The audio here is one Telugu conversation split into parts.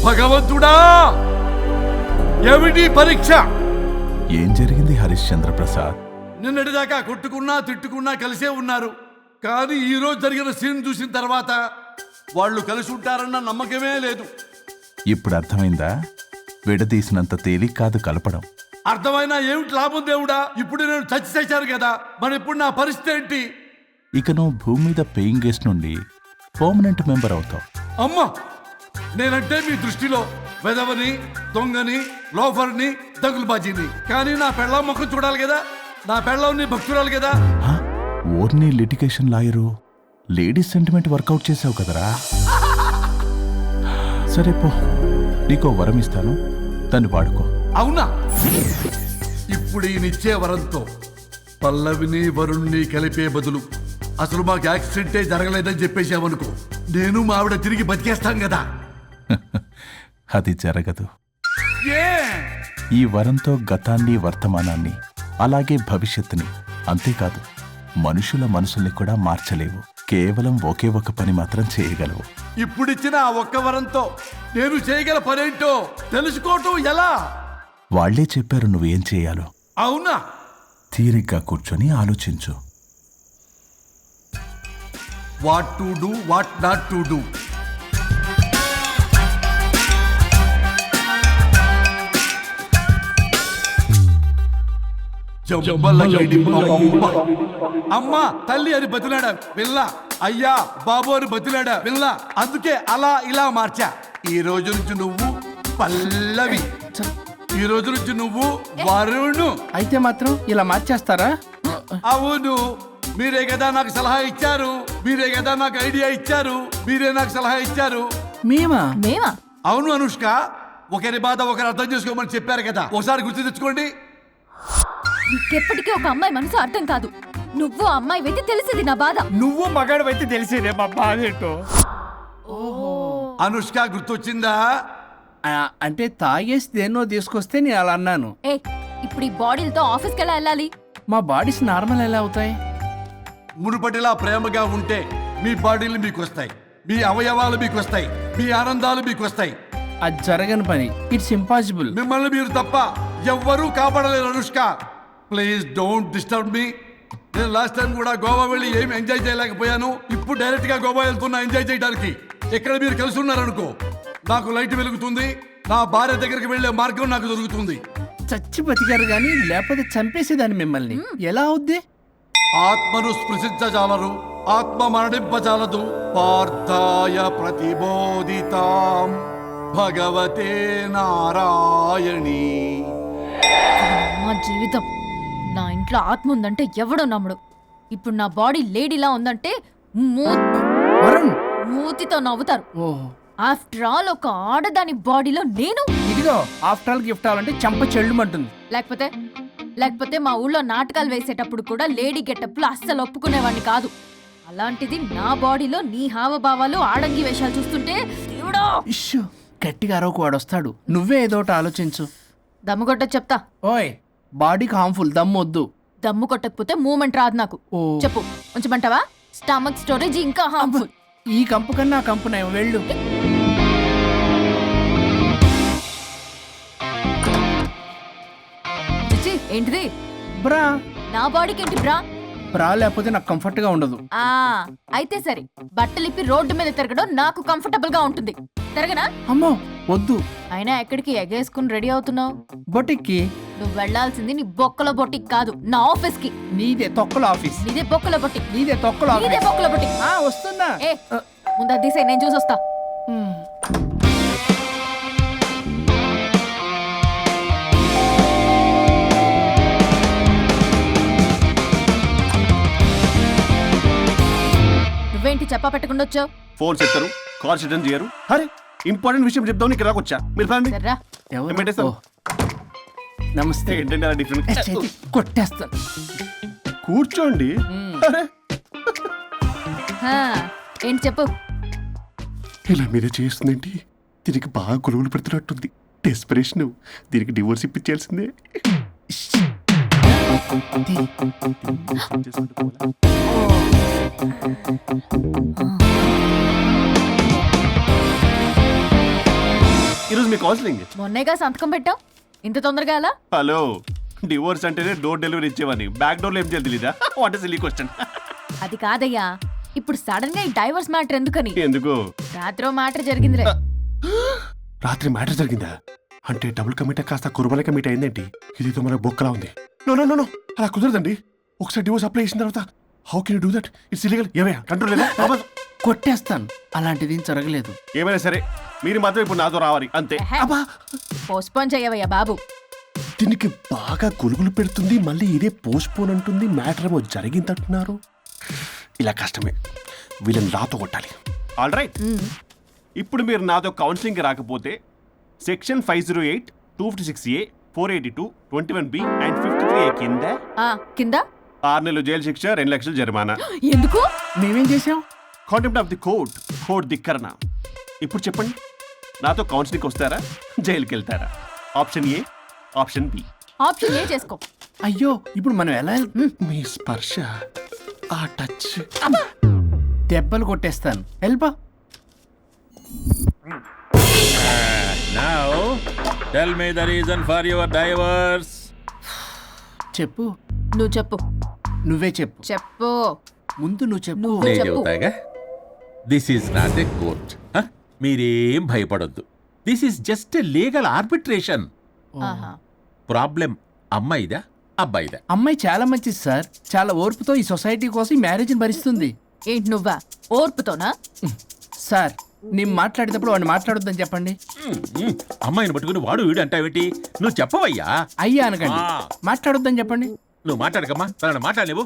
భగవంతుడా, ఏమిటి పరీక్ష? ఏం జరిగింది హరిశ్చంద్ర ప్రసాద్? నిన్నటిదాకా కొట్టుకున్నా తిట్టుకున్నా కలిసే ఉన్నారు. కానీ ఈ రోజు జరిగిన సీన్ చూసిన తర్వాత వాళ్ళు కలిసి ఉంటారన్న నమ్మకమే లేదు. ఇప్పుడు అర్థమైందా? విడదీసినంత తేలిక కాదు కలపడం. అర్థమైనా ఏమిటి లాభం దేవుడా? ఇప్పుడు నేను చచ్చి చచ్చాను కదా, మరి ఇప్పుడు నా పరిస్థితి ఏంటి? ఇక నువ్వు భూమి మీద పేయింగ్ గెస్ట్ నుండి పర్మనెంట్ మెంబర్ అవుతావు. అమ్మా, నేనంటే మీ దృష్టిలో వెదవని, దొంగని, లోఫర్ని, దగులుబాజీని. కానీ నా పెళ్ళం ముఖం చూడాలి కదా, నా పెళ్ళం నీ భక్తురాలు కదా. ఓర్ని litigation lawyer, ladies sentiment work out చేసావు కదరా. సరే పో, నీకో వరం ఇస్తాను, దాన్ని వాడుకో. అవునా? ఇప్పుడు ఈయనిచ్చే వరంతో పల్లవిని వరుణ్ణి కలిపే బదులు అసలు మాకు యాక్సిడెంటే జరగలేదని చెప్పేసామనుకో, నేను మా ఆవిడ తిరిగి బతికేస్తాం కదా. అది జరగదు. ఏ? ఈ వరంతో గతాన్ని, వర్తమానాన్ని, అలాగే భవిష్యత్తుని, అంతేకాదు మనుషుల మనసుల్ని కూడా మార్చలేవు. కేవలం ఒకే ఒక పని మాత్రం చేయగలవు. ఇప్పుడిచ్చిన ఆ ఒక్క వరంతో నేను చేయగల పనేంటో తెలుసుకోవటం ఎలా? వాళ్లే చెప్పారు నువ్వేం చేయాలో. అవునా? తీరిగ్గా కూర్చొని ఆలోచించు. What to do, what not to do. అమ్మా తల్లి అని బతిలాడా విల్ల, అయ్యా బాబు అని బతిలాడా విల్ల. అందుకే అలా ఇలా మార్చా. ఈ రోజు నుంచి నువ్వు పల్లవి, ఈ రోజు నుంచి నువ్వు వరుణు. అయితే మాత్రం ఇలా మార్చేస్తారా? అవును, మీరే కదా నాకు సలహా ఇచ్చారు, మీరే కదా నాకు ఐడియా ఇచ్చారు, మీరే నాకు సలహా ఇచ్చారు. మేమా? అవును అనుష్క, ఒకరి బాధ ఒకరు అర్థం చేసుకోమని చెప్పారు కదా, ఒకసారి గుర్తు తెచ్చుకోండి. నీకెప్పటికీ ఒక అమ్మాయి మనసు అర్థం కాదు. నువ్వు అమ్మాయి వెతి తెలిసింది నా బాధ. నువ్వు మగాడు అయితే తెలిసేదే మా బాధ ఏంటో. అనుష్క గుర్తొచ్చిందా? అంటే తాగేసి దేన్నో తీసుకొస్తే నేను అలా అన్నాను. ఏ, ఇప్పుడు ఈ బాడీలతో ఆఫీస్కి ఎలా వెళ్ళాలి? మా బాడీస్ నార్మల్ ఎలా అవుతాయి? మునుపటిలా ప్రేమగా ఉంటే మీ బాడీలు మీకు వస్తాయి, మీ అవయవాలు మీకు వస్తాయి, మీ ఆనందాలు మీకు వస్తాయి. అది జరగని పని. It's impossible. మిమ్మల్ని మీరు తప్ప ఎవ్వరూ కాపాడలేరు Anushka. Please don't disturb me. నేను లాస్ట్ టైం కూడా గోవా వెళ్ళి ఏం ఎంజాయ్ చేయలేకపోయాను. ఇప్పుడు డైరెక్ట్ గా గోవా వెళ్తున్నా ఎంజాయ్ చేయడానికి. ఎక్కడ మీరు కలిసి ఉన్నారనుకో, నాకు లైట్ వెలుగుతుంది, నా భార్య దగ్గరికి వెళ్లే మార్గం నాకు దొరుకుతుంది. చచ్చి బతికారు గాని లేకపోతే చంపేసేదాన్ని మిమ్మల్ని. ఎలా అవుద్ది? ఆత్మను స్పృశించజాలరు, ఆత్మ మరణింపజాలదు. పార్థాయ ప్రతిబోధితాం భగవతే నారాయణి. మా జీవితం, నా ఇంట్లో ఆత్మ ఉందంటే ఎవడో నమ్ముడు. ఇప్పుడు నా బాడీ లేడీలా ఉందంటే మూతితో నవ్వుతారు. ఆఫ్టర్ ఆల్ ఒక ఆడదాని బాడీలో నేను. ఇదిగో ఆఫ్టర్ ఆల్ గిఫ్ట్ అవ్వాలంటే చంప చెల్లుమంటుంది. లేకపోతే మా ఊళ్ళో నాటకాలు వేసేటప్పుడు కూడా లేడీ గెటప్లు అస్సలు ఒప్పుకునేవాడిని కాదు. అలాంటిది నా బాడీలో నీ హావభావాలు, ఆడంగి వేషాలు చూస్తుంటే దేవుడో. ఇష్యూ, గట్టిగా అరవకు, వాడు వస్తాడు. నువ్వే ఏదోటి ఆలోచించు. దమ్ముకొట్ట చెప్తా. ఓయ్, బాడీకి హార్మ్ఫుల్, దమ్ము వద్దు. దమ్ము కొట్టకపోతే మూమెంట్ రాదు నాకు. చెప్పు, ఉంచమంటావా? స్టమక్ స్టోరేజ్ ఇంకా హార్మ్ఫుల్. ఈ కంపు కన్నా ఆ కంపు నయం, వెళ్ళు. ఏంటిది? బ్రా. నా బాడీకి ఏంటి బ్రా? బ్రా లేకపోతే నాకు కంఫర్ట్ గా ఉండదు. అయితే సరే, బట్టలిప్పి రోడ్డు మీద తిరగడం నాకు కంఫర్టబుల్ గా ఉంటుంది. తిరగనా? అమ్మో వద్దు. అయినా ఎక్కడికి ఎగేసుకుని రెడీ అవుతున్నావు? బొటిక్కి. నువ్వు వెళ్లాల్సింది నీ బొక్కల బొటిక్ కాదు, నా ఆఫీస్ కి. నీదే తొక్కల ఆఫీస్. నీదే బొక్కల బొటిక్. నీదే తొక్కల ఆఫీస్. నీదే బొక్కల బొటిక్. వస్తున్నా. ముందు దిశ నేను చూసొస్తా. నువ్వేంటి చెప్పా పెట్టకుండా వచ్చావు? ఫోన్ చెప్తారు, కాల్ అటెండ్ చేయరు. అరే ఇంపార్టెంట్ విషయం చెప్తావు, నీకు రాకొచ్చా? మీరు ఫ్యామిలీ. నమస్తే. ఏంటంటే అలా డిఫరెంట్? కొట్టేస్తాను. కూర్చోండి. అరే ఏంటి చెప్పు. ఇలా మీరే చేస్తుందేంటి? దీనికి బాగా గొలుగులు పెడుతున్నట్టుంది. డెస్పరేషన్. దీనికి డివోర్స్ ఇప్పించాల్సిందే. మీ కౌన్సిలింగ్. మొన్నేగా సంతకం పెట్టావు, ఇంత తొందరగా అలా? హలో, డివోర్స్ అంటేనే డోర్ డెలివరీ ఇచ్చేవని బ్యాక్ డోర్లో ఏం చేయాలి తెలీదా? What is silly question. అది కాదయ్యా, ఇప్పుడు సడన్ గా ఈ డైవర్స్ మ్యాటర్ ఎందుకని? ఎందుకు? రాత్రో మ్యాటర్ జరిగిందిలే. రాత్రి మ్యాటర్ జరిగిందా? అంటే డబుల్ కమిట్ కాస్త కుర్బల కమిట్ అయిందేంటి? ఇదితో మనకు బొక్కలా ఉంది. నో నో నో నో, అలా కుదరదండి. ఒకసారి డివోర్స్ అప్లై చేసిన తర్వాత how can you do that? It's illegal. ఏమయ్యా కంట్రోల్ లేదా? కొట్టేస్తాను, అలాంటిది ఏం జరగలేదు. ఏమైనా సరే మీరు మాత్రం ఇప్పుడు నాతో రావాలి అంతే. అబ్బా, పోస్ట్పోన్ చేయవయ్యా బాబు. దీనికి బాగా గులుగులు పెడుతుంది, మళ్ళీ ఇదే పోస్ట్ పోన్ అంటుంది. మ్యాటర్ ఏమో జరిగిందంటున్నారు. ఇలా కష్టమే, వీళ్ళని నాతో కొట్టాలి. ఆల్ రైట్, ఇప్పుడు మీరు నాతో కౌన్సిలింగ్కి రాకపోతే section 508, 256A, 482, 21B and 53A కింద కింద 6 నెలలు జైలు శిక్ష, 2 లక్షలు జరిమానా. ఎందుకు? మేమేం చేసాం? Contempt of the court, court ధిక్కరణ. ఇప్పుడు చెప్పండి, నాతో కౌన్సిలింగ్కి వస్తారా, జైలుకి వెళ్తారా? Option A, option B. Option A చేసుకో. అయ్యో, ఇప్పుడు మనం ఎలా మీ స్పర్శ, ఆ టచ్. దెబ్బలు కొట్టేస్తాను. వెళ్ళిపో. Now, tell me the reason for your divorce. చెప్పు. నువ్వు చెప్పు. నువ్వే చెప్పు. చెప్పు. ముందు నువ్వు చెప్పు. నువ్వు నేను చెప్పు. చెబుతాగా. This is not a court. మీరేం భయపడొద్దు. This is just a legal arbitration. ఆహా. ప్రాబ్లం అమ్మాయిదా అబ్బాయిదా? అమ్మాయి చాలా మంచిది సార్. చాలా ఓర్పుతో ఈ సొసైటీ కోసం ఈ మ్యారేజ్ని భరిస్తుంది. ఏంటి నువ్వా? ఓర్పుతోనా? సార్, నేను మాట్లాడేటప్పుడు వాడిని మాట్లాడొద్దని చెప్పండి. అమ్మాయిని పట్టుకుని వాడు వీడు అంటావేంటి? నువ్వు చెప్పవయ్యా. అయ్యా అనకండి. ఆ. మాట్లాడొద్దని చెప్పండి. నువ్వు మాట్లాడకమ్మా, తనని మాట్లాడలేవు.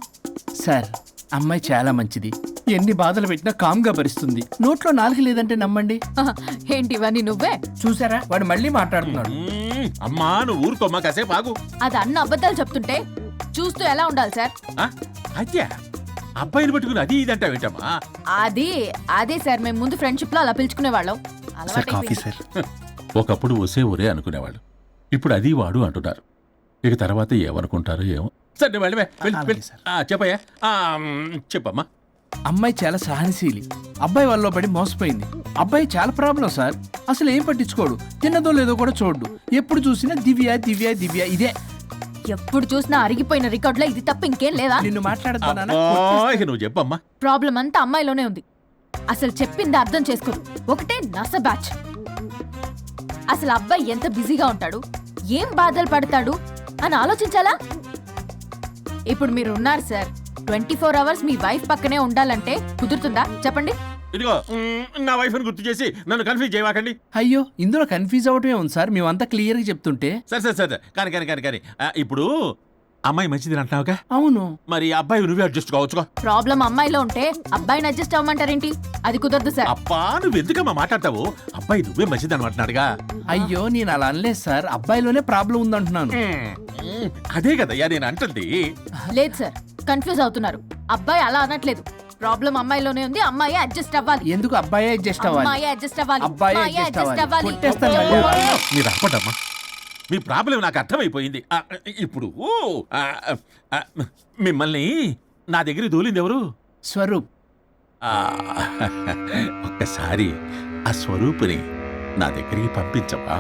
సార్, అమ్మాయి చాలా మంచిది. ఎన్ని బాధలు పెట్టినా కామ్గా భరిస్తుంది. నోట్లో నాలుగు లేదంటే నమ్మండి. ఏంటి ఇవన్నీ నువ్వే? చూసారా, వాడు మళ్ళీ మాట్లాడుతున్నాడు. అమ్మా నువ్వు ఊరుకోమ్మా, కాసేపు ఆగు. అది అన్న అబద్ధాలు చెప్తుంటే చూస్తూ ఎలా ఉండాలి సార్? అదే అబ్బాయిని పట్టుకుని అది ఇది అంటావేంటమ్మా? అదే సార్, మేము ముందు ఫ్రెండ్షిప్ లో అలా పిలుచుకునే వాళ్ళం. Sir coffee sir. ఒకప్పుడు ఒసే ఒరే అనుకునేవాళ్ళు, ఇప్పుడు అది వాడు అంటున్నారు. ఇక తర్వాత ఏమనుకుంటారో ఏమో. సరే వెళ్ళవే, అలాగే సార్. చెప్పయ్యా. చెప్పమ్మా. అమ్మాయి చాలా సహనశీలి. అబ్బాయి వాళ్ళలో పడి మోసపోయింది. అబ్బాయి చాలా ప్రాబ్లం సార్. అసలు ఏం పట్టించుకోడు. తిన్నదో లేదో కూడా చూడు. ఎప్పుడు చూసినా దివ్య దివ్య దివ్య ఇదే. ఎప్పుడు చూసినా అరిగిపోయిన రికార్డులో ఇది తప్ప ఇంకేం లేదా? నిన్ను మాట్లాడతానా? ఇక నువ్వు చెప్పమ్మా. ప్రాబ్లం అంతా అమ్మాయిలోనే ఉంది. అసలు చెప్పింది అర్థం చేసుకోదు. ఒకటే నస బ్యాచ్. అసలు అబ్బాయి ఎంత బిజీగా ఉంటాడు, ఏం బాధలు పడతాడు అని ఆలోచించాలా? ఇప్పుడు మీరు ఉన్నారు సార్, 24 hours మీ వైఫ్ పక్కనే ఉండాలంటే కుదురుతుందా చెప్పండి? ఇదిగో నా వైఫ్ ని గుర్తు చేసి నన్ను కన్ఫ్యూజ్ చేయవాకండి. అయ్యో, ఇందులో కన్ఫ్యూజ్ అవటమే ఉంది సార్. మేమంతా క్లియర్గా చెప్తుంటే. సరే కానీ ఇప్పుడు అమ్మాయి మంచిది అంటున్నావుగా, అవును. మరి అబ్బాయి నువ్వే అడ్జస్ట్ కావచ్చుగా. ప్రాబ్లం అమ్మాయిలో ఉంటే అబ్బాయిని అడ్జస్ట్ అవ్వమంటారేంటి? అది కుదరదు సార్. అబ్బా నువ్వు ఎందుకమ్మా మాట్లాడతావు? అబ్బాయి నువ్వే మంచిది అనమాటున్నాడుగా. అయ్యో, నేను అలా అనలేదు సార్. అబ్బాయిలోనే ప్రాబ్లం ఉందంటున్నాను. అదే కదయ్యా నేను అంటుంది. లేదు సార్, కన్ఫ్యూజ్ అవుతున్నారు. అబ్బాయి అలా అనట్లేదు. ప్రాబ్లం అమ్మాయిలోనే ఉంది. అమ్మాయి అడ్జస్ట్ అవ్వాలి. ఎందుకు అబ్బాయి అడ్జస్ట్ అవ్వాలి? అమ్మాయి అడ్జస్ట్ అవ్వాలి. అబ్బాయి అమ్మాయి adjust adjust అవ్వాలి. అవ్వాలి. కొట్టేస్తాను మళ్ళీ. మీరు ఆపడమ్మా, మీ ప్రాబ్లం నాకు అర్థమైపోయింది. ఇప్పుడు మిమ్మల్ని నా దగ్గర దూలింది ఎవరు? స్వరూప్. ఒక్కసారి ఆ స్వరూపుని నా దగ్గరికి పంపించవా?